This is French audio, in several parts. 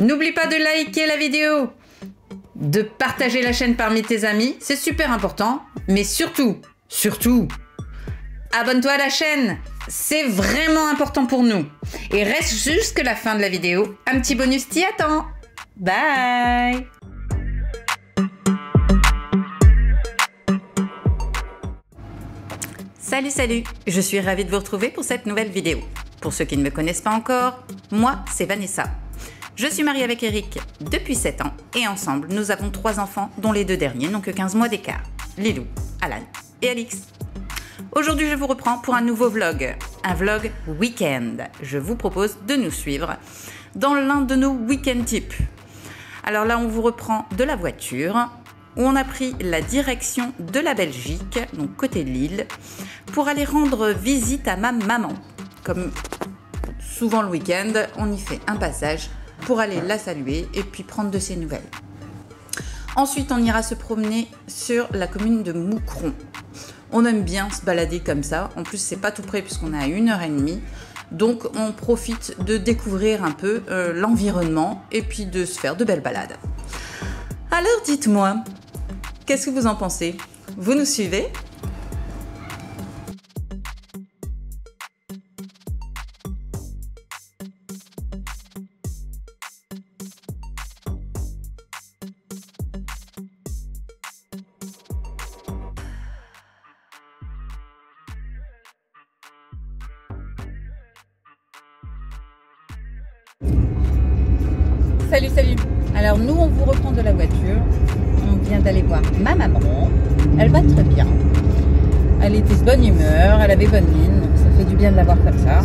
N'oublie pas de liker la vidéo, de partager la chaîne parmi tes amis, c'est super important. Mais surtout, abonne-toi à la chaîne, c'est vraiment important pour nous. Et reste jusqu'à la fin de la vidéo, un petit bonus t'y attend. Bye! Salut, je suis ravie de vous retrouver pour cette nouvelle vidéo. Pour ceux qui ne me connaissent pas encore, moi c'est Vanessa. Je suis mariée avec Eric depuis 7 ans et ensemble nous avons 3 enfants dont les 2 derniers n'ont que 15 mois d'écart. Lilou, Alan et Alix. Aujourd'hui je vous reprends pour un nouveau vlog, un vlog week-end. Je vous propose de nous suivre dans l'un de nos week-end types. Alors là on vous reprend de la voiture, où on a pris la direction de la Belgique, donc côté de Lille, pour aller rendre visite à ma maman. Comme souvent le week-end, on y fait un passage pour aller la saluer et puis prendre de ses nouvelles. Ensuite, on ira se promener sur la commune de Moucron. On aime bien se balader comme ça. En plus, c'est pas tout près puisqu'on est à 1h30. Donc, on profite de découvrir un peu l'environnement et puis de se faire de belles balades. Alors, dites-moi, qu'est-ce que vous en pensez? Vous nous suivez? Salut. Alors nous on vous reprend de la voiture. On vient d'aller voir ma maman. Elle va très bien. Elle était de bonne humeur, elle avait bonne mine, donc ça fait du bien de la voir comme ça.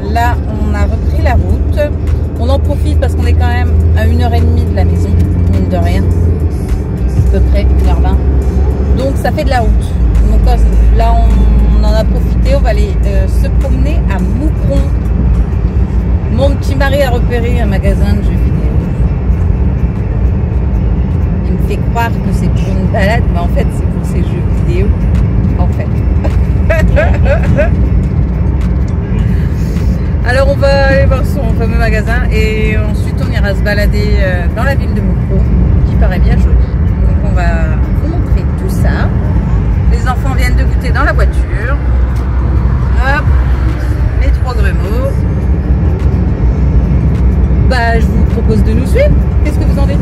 Là on a repris la route. On en profite parce qu'on est quand même à 1h30 de la maison, mine de rien. À peu près 1h20. Donc ça fait de la route. Donc là on en a profité, on va aller se promener à Moucron. Mon petit mari a repéré un magasin de jeux vidéo. Il me fait croire que c'est pour une balade, mais en fait c'est pour ses jeux vidéo. En fait. Alors on va aller voir son fameux magasin et ensuite on ira se balader dans la ville de Moucron, qui paraît bien jolie. Donc on va vous montrer tout ça. Les enfants viennent de goûter dans la voiture. Hop, les 3 grumeaux. Bah, je vous propose de nous suivre. Qu'est-ce que vous en dites?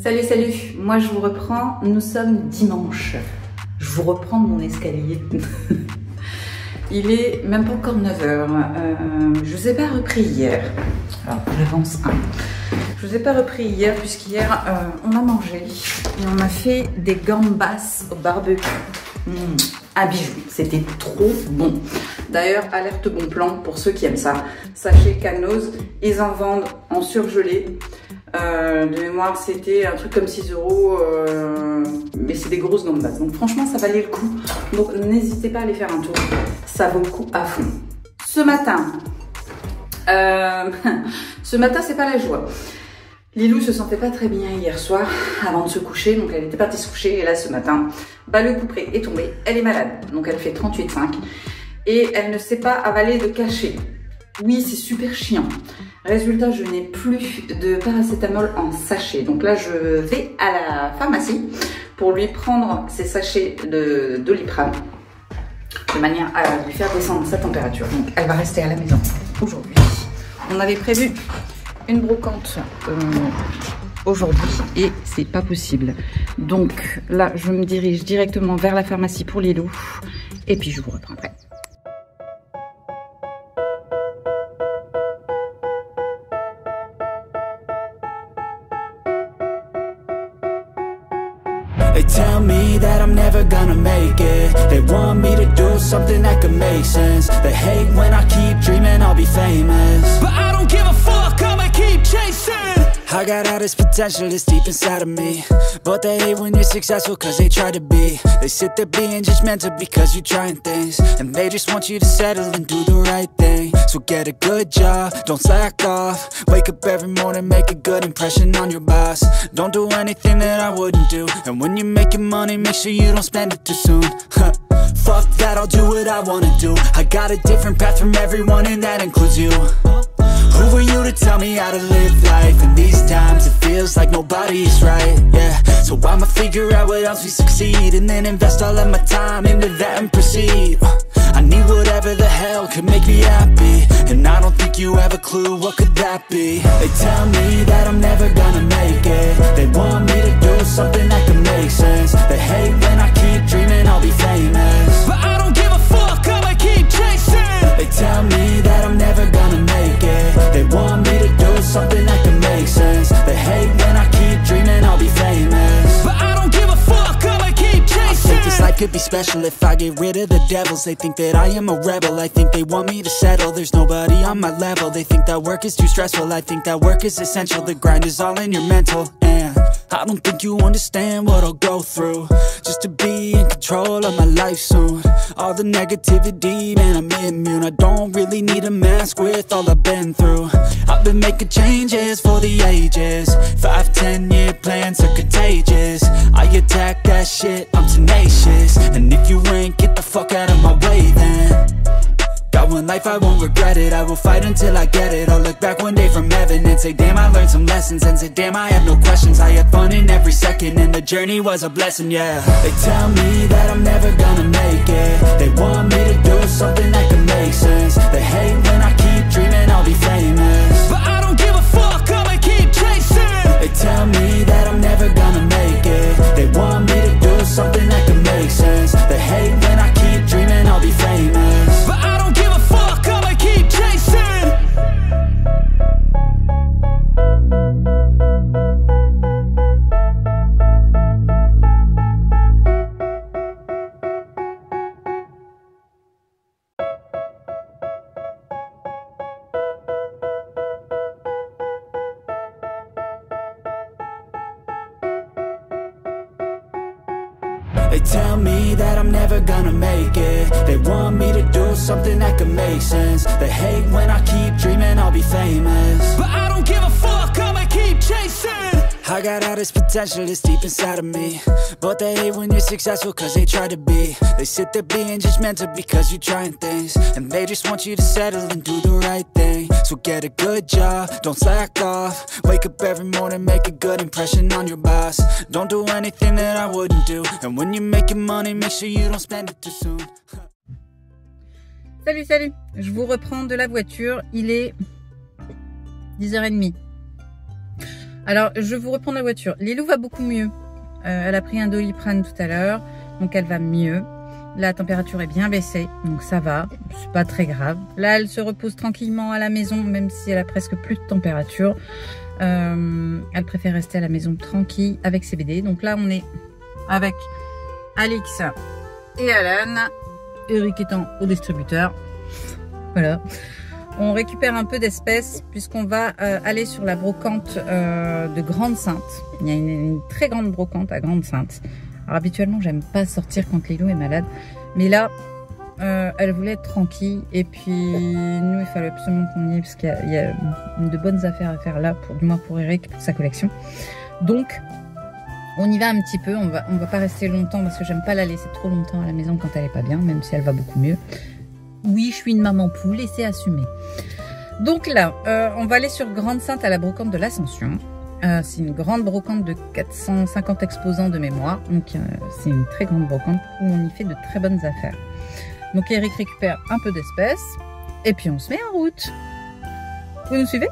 Salut, salut, moi je vous reprends, nous sommes dimanche. Je vous reprends de mon escalier. Il est même pas encore 9h. Je vous ai pas repris hier. Alors j'avance un. Je vous ai pas repris hier puisqu'hier on a mangé et on a fait des gambas au barbecue. Un bijou, c'était trop bon. D'ailleurs, alerte bon plan pour ceux qui aiment ça. Sachez qu'à Noz, ils en vendent en surgelé. De mémoire, c'était un truc comme 6 €, mais c'est des grosses gambas. Donc franchement, ça valait le coup. Donc n'hésitez pas à aller faire un tour. Ça vaut le coup à fond. Ce matin, c'est pas la joie. Lilou se sentait pas très bien hier soir avant de se coucher, donc elle était partie se coucher et là ce matin, le couperet est tombé, elle est malade, donc elle fait 38,5 et elle ne sait pas avaler de cachet. Oui, c'est super chiant. Résultat, je n'ai plus de paracétamol en sachet, donc là je vais à la pharmacie pour lui prendre ses sachets de Doliprane de manière à lui faire descendre sa température. Donc elle va rester à la maison aujourd'hui. On avait prévu une brocante aujourd'hui et c'est pas possible. Donc là, je me dirige directement vers la pharmacie pour Lilou et puis je vous reprendrai. They tell me that I'm never gonna make it. They want me to do something that could make sense. They hate when I keep dreaming I'll be famous, but I don't give a fuck, I'ma keep chasing. I got all this potential that's deep inside of me, but they hate when you're successful cause they try to be. They sit there being judgmental because you're trying things, and they just want you to settle and do the right thing. So get a good job, don't slack off. Wake up every morning, make a good impression on your boss. Don't do anything that I wouldn't do, and when you're making money, make sure you don't spend it too soon. Fuck that, I'll do what I wanna do. I got a different path from everyone and that includes you. Who are you to tell me how to live life? In these times it feels like nobody's right, yeah. So I'ma figure out what else we succeed, and then invest all of my time into that and proceed. I need whatever the hell could make me happy, and I don't think you have a clue what could that be. They tell me that I'm never gonna make it. They want me to do something that could make sense. They hate when I keep dreaming I'll be famous, but I don't give a fuck, I'ma keep chasing. They tell me that I'm never gonna make it. They want me to do something that can make sense. They hate when I keep dreaming I'll be famous, but I don't give a fuck, I'ma keep chasing. I think this life could be special if I get rid of the devils. They think that I am a rebel, I think they want me to settle. There's nobody on my level, they think that work is too stressful. I think that work is essential, the grind is all in your mental. And I don't think you understand what I'll go through just to be in control of my life soon. All the negativity, man, I'm immune. I don't really need a mask with all I've been through. I've been making changes for the ages. 5-10 year plans are contagious. I attack that shit, I'm tenacious. And if you ain't, get the fuck out of my way then. Got one life, I won't regret it. I will fight until I get it. I'll look back one day from heaven and say, damn, I learned some lessons. And say, damn, I have no questions. I had fun in every second, and the journey was a blessing, yeah. They tell me that I'm never gonna make it. They want me to do something that can make sense. They hate when I keep dreaming I'll be famous, but I don't give a fuck, I'ma keep chasing. They tell me that I'm never gonna make it. They want me to do something that can make sense. They hate when I keep dreaming I'll be famous, but I don't give a fuck, I'ma keep chasing. They tell me that I'm never gonna make it. They want me to do something that can make sense. They hate when I keep dreaming I'll be famous, but I don't give a fuck, I'ma keep chasing. I got all this potential that's deep inside of me, but they hate when you're successful cause they try to be. They sit there being judgmental because you're trying things, and they just want you to settle and do the right thing. So get a good job, don't slack off. Wake up every morning, make a good impression on your boss. Don't do anything that I wouldn't do, and when you're making money, make sure you don't spend it too soon. Salut, salut. Je vous reprends de la voiture. Il est 10h30. Alors, je vous reprends la voiture. Lilou va beaucoup mieux. Elle a pris un Doliprane tout à l'heure, donc elle va mieux. La température est bien baissée, donc ça va, c'est pas très grave. Là, elle se repose tranquillement à la maison, même si elle a presque plus de température. Elle préfère rester à la maison tranquille avec ses BD. Donc là, on est avec Alix et Alan, Eric étant au distributeur. Voilà. On récupère un peu d'espèces puisqu'on va aller sur la brocante de Grande-Synthe. Il y a une très grande brocante à Grande-Synthe. Alors habituellement, j'aime pas sortir quand Lilou est malade. Mais là, elle voulait être tranquille. Et puis, nous, il fallait absolument qu'on y aille parce qu'il y a de bonnes affaires à faire là, du moins pour Eric, pour sa collection. Donc, on y va un petit peu. On va pas rester longtemps parce que j'aime pas la laisser trop longtemps à la maison quand elle est pas bien, même si elle va beaucoup mieux. Oui, je suis une maman poule et c'est assumé. Donc là, on va aller sur Grande-Synthe à la brocante de l'Ascension. C'est une grande brocante de 450 exposants de mémoire. Donc c'est une très grande brocante où on y fait de très bonnes affaires. Donc Eric récupère un peu d'espèces et puis on se met en route. Vous nous suivez ?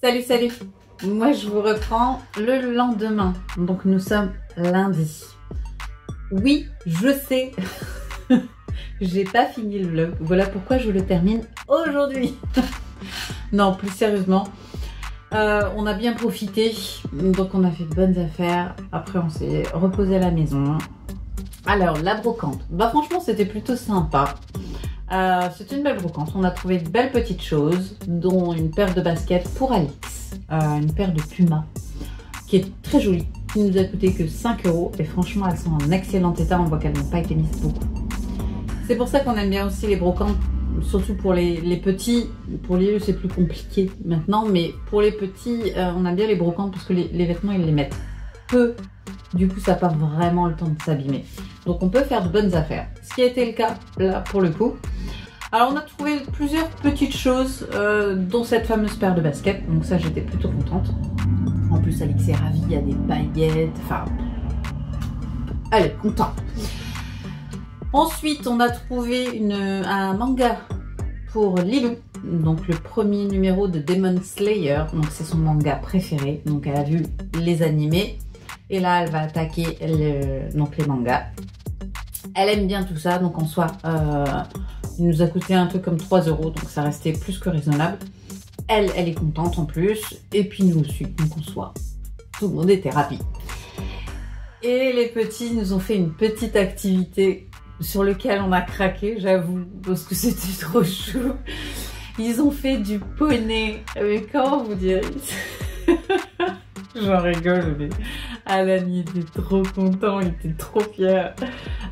Salut, salut. Moi, je vous reprends le lendemain. Donc, nous sommes lundi. Oui, je sais. J'ai pas fini le vlog. Voilà pourquoi je le termine aujourd'hui. Non, plus sérieusement. On a bien profité. Donc, on a fait de bonnes affaires. Après, on s'est reposé à la maison. Alors, la brocante. Bah, franchement, c'était plutôt sympa. C'est une belle brocante, on a trouvé de belles petites choses, dont une paire de baskets pour Alix, une paire de Puma, qui est très jolie, qui nous a coûté que 5 €, et franchement elles sont en excellent état, on voit qu'elles n'ont pas été mises beaucoup. C'est pour ça qu'on aime bien aussi les brocantes, surtout pour les petits. Pour les vieux c'est plus compliqué maintenant, mais pour les petits, on aime bien les brocantes parce que les vêtements ils les mettent peu. Du coup, ça n'a pas vraiment le temps de s'abîmer. Donc, on peut faire de bonnes affaires. Ce qui a été le cas, là, pour le coup. Alors, on a trouvé plusieurs petites choses, dont cette fameuse paire de baskets. Donc, ça, j'étais plutôt contente. En plus, Alix est ravie, il y a des paillettes. Enfin, elle est contente. Ensuite, on a trouvé un manga pour Lilou. Donc, le premier numéro de Demon Slayer. Donc, c'est son manga préféré. Donc, elle a vu les animés. Et là, elle va attaquer donc les mangas. Elle aime bien tout ça. Donc, en soi, il nous a coûté un truc comme 3 €. Donc, ça restait plus que raisonnable. Elle est contente en plus. Et puis, nous aussi. Donc, en soi, tout le monde était ravi. Et les petits nous ont fait une petite activité sur lequel on a craqué, j'avoue, parce que c'était trop chou. Ils ont fait du poney. Mais comment vous dire? J'en rigole, mais Alan il était trop content, il était trop fier.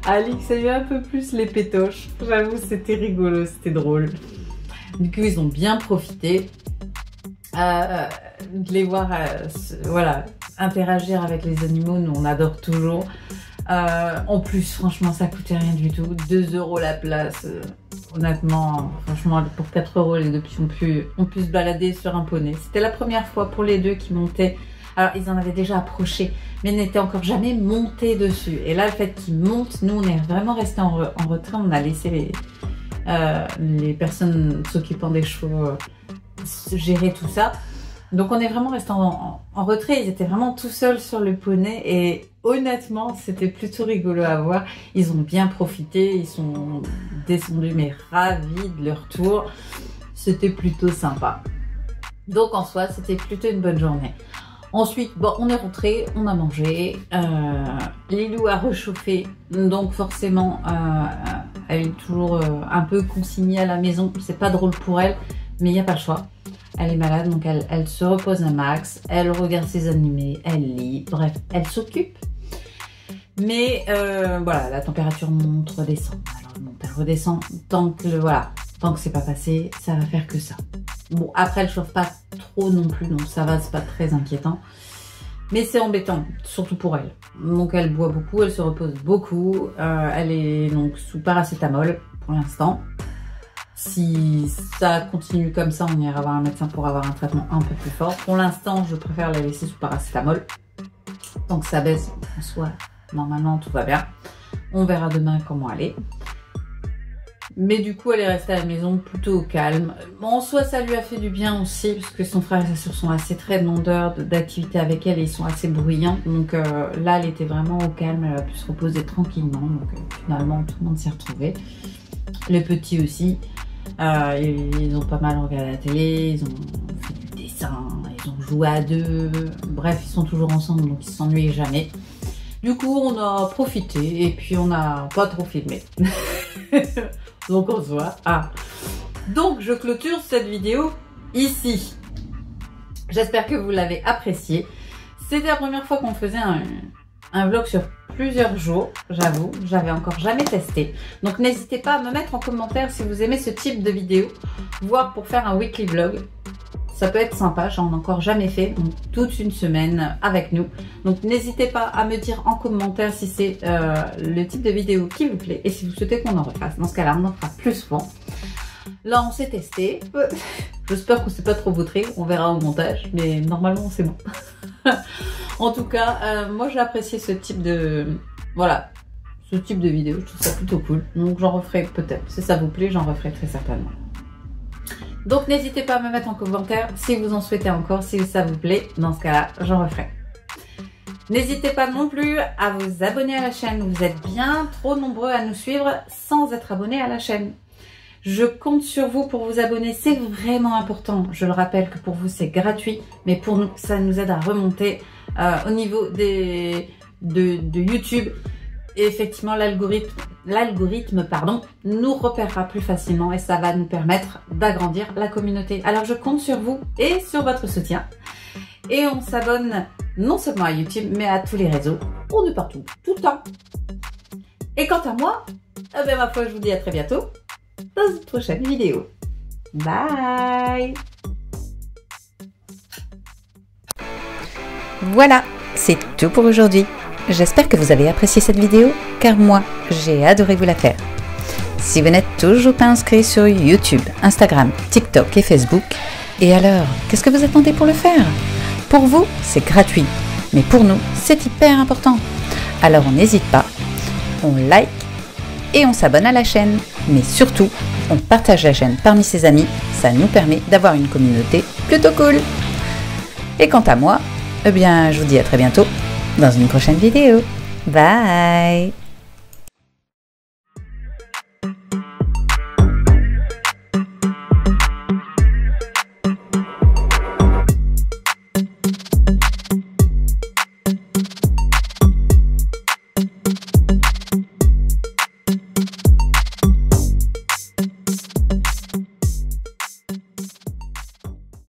Alix a eu un peu plus les pétoches. J'avoue, c'était rigolo, c'était drôle. Du coup, ils ont bien profité de les voir, voilà, interagir avec les animaux. Nous, on adore toujours. En plus, franchement, ça coûtait rien du tout. 2 € la place. Honnêtement, franchement, pour 4 € les deux ont pu se balader sur un poney. C'était la première fois pour les deux qui montaient. Alors, ils en avaient déjà approché, mais ils n'étaient encore jamais montés dessus. Et là, le fait qu'ils montent, nous, on est vraiment restés en retrait. On a laissé les personnes s'occupant des chevaux gérer tout ça. Donc, on est vraiment restés en retrait. Ils étaient vraiment tout seuls sur le poney. Et honnêtement, c'était plutôt rigolo à voir. Ils ont bien profité. Ils sont descendus, mais ravis de leur tour. C'était plutôt sympa. Donc, en soi, c'était plutôt une bonne journée. Ensuite, bon, on est rentré, on a mangé, Lilou a réchauffé, donc forcément, elle est toujours un peu consignée à la maison. C'est pas drôle pour elle, mais il n'y a pas le choix. Elle est malade, donc elle se repose un max, elle regarde ses animés, elle lit, bref, elle s'occupe. Mais voilà, la température monte, redescend. Alors elle monte, elle redescend. Tant que c'est pas passé, ça va faire que ça. Bon, après, elle chauffe pas trop non plus, donc ça va, c'est pas très inquiétant. Mais c'est embêtant, surtout pour elle. Donc elle boit beaucoup, elle se repose beaucoup. Elle est donc sous paracétamol pour l'instant. Si ça continue comme ça, on ira voir un médecin pour avoir un traitement un peu plus fort. Pour l'instant, je préfère la laisser sous paracétamol. Donc ça baisse en soi, normalement tout va bien. On verra demain comment elle est. Mais du coup, elle est restée à la maison plutôt au calme. En soi, ça lui a fait du bien aussi, parce que son frère et sa soeur sont assez très demandeurs d'activité avec elle et ils sont assez bruyants. Donc là, elle était vraiment au calme, elle a pu se reposer tranquillement. Donc finalement, tout le monde s'est retrouvé. Les petits aussi, ils ont pas mal regardé la télé, ils ont fait du dessin, ils ont joué à deux. Bref, ils sont toujours ensemble, donc ils s'ennuient jamais. Du coup, on a profité et puis on n'a pas trop filmé. Donc on se voit. Donc je clôture cette vidéo ici. J'espère que vous l'avez apprécié. C'était la première fois qu'on faisait un vlog sur plusieurs jours, j'avoue. J'avais encore jamais testé. Donc n'hésitez pas à me mettre en commentaire si vous aimez ce type de vidéo, voire pour faire un weekly vlog. Ça peut être sympa, j'en ai encore jamais fait, donc toute une semaine avec nous. Donc n'hésitez pas à me dire en commentaire si c'est le type de vidéo qui vous plaît et si vous souhaitez qu'on en refasse. Dans ce cas-là, on en fera plus souvent. Là, on s'est testé. J'espère que c'est pas trop vautré, on verra au montage, mais normalement c'est bon. En tout cas, moi j'ai apprécié ce type de... Voilà, ce type de vidéo, je trouve ça plutôt cool. Donc j'en referai peut-être, si ça vous plaît, j'en referai très certainement. Donc n'hésitez pas à me mettre en commentaire si vous en souhaitez encore, si ça vous plaît. Dans ce cas-là, j'en referai. N'hésitez pas non plus à vous abonner à la chaîne. Vous êtes bien trop nombreux à nous suivre sans être abonnés à la chaîne. Je compte sur vous pour vous abonner. C'est vraiment important. Je le rappelle que pour vous, c'est gratuit. Mais pour nous, ça nous aide à remonter au niveau de YouTube. Et effectivement, l'algorithme, nous repérera plus facilement et ça va nous permettre d'agrandir la communauté. Alors, je compte sur vous et sur votre soutien. Et on s'abonne non seulement à YouTube, mais à tous les réseaux. On est partout, tout le temps. Et quant à moi, ma foi, je vous dis à très bientôt dans une prochaine vidéo. Bye! Voilà, c'est tout pour aujourd'hui. J'espère que vous avez apprécié cette vidéo, car moi, j'ai adoré vous la faire. Si vous n'êtes toujours pas inscrit sur YouTube, Instagram, TikTok et Facebook, et alors, qu'est-ce que vous attendez pour le faire? Pour vous, c'est gratuit, mais pour nous, c'est hyper important. Alors on n'hésite pas, on like et on s'abonne à la chaîne. Mais surtout, on partage la chaîne parmi ses amis, ça nous permet d'avoir une communauté plutôt cool. Et quant à moi, je vous dis à très bientôt dans une prochaine vidéo. Bye!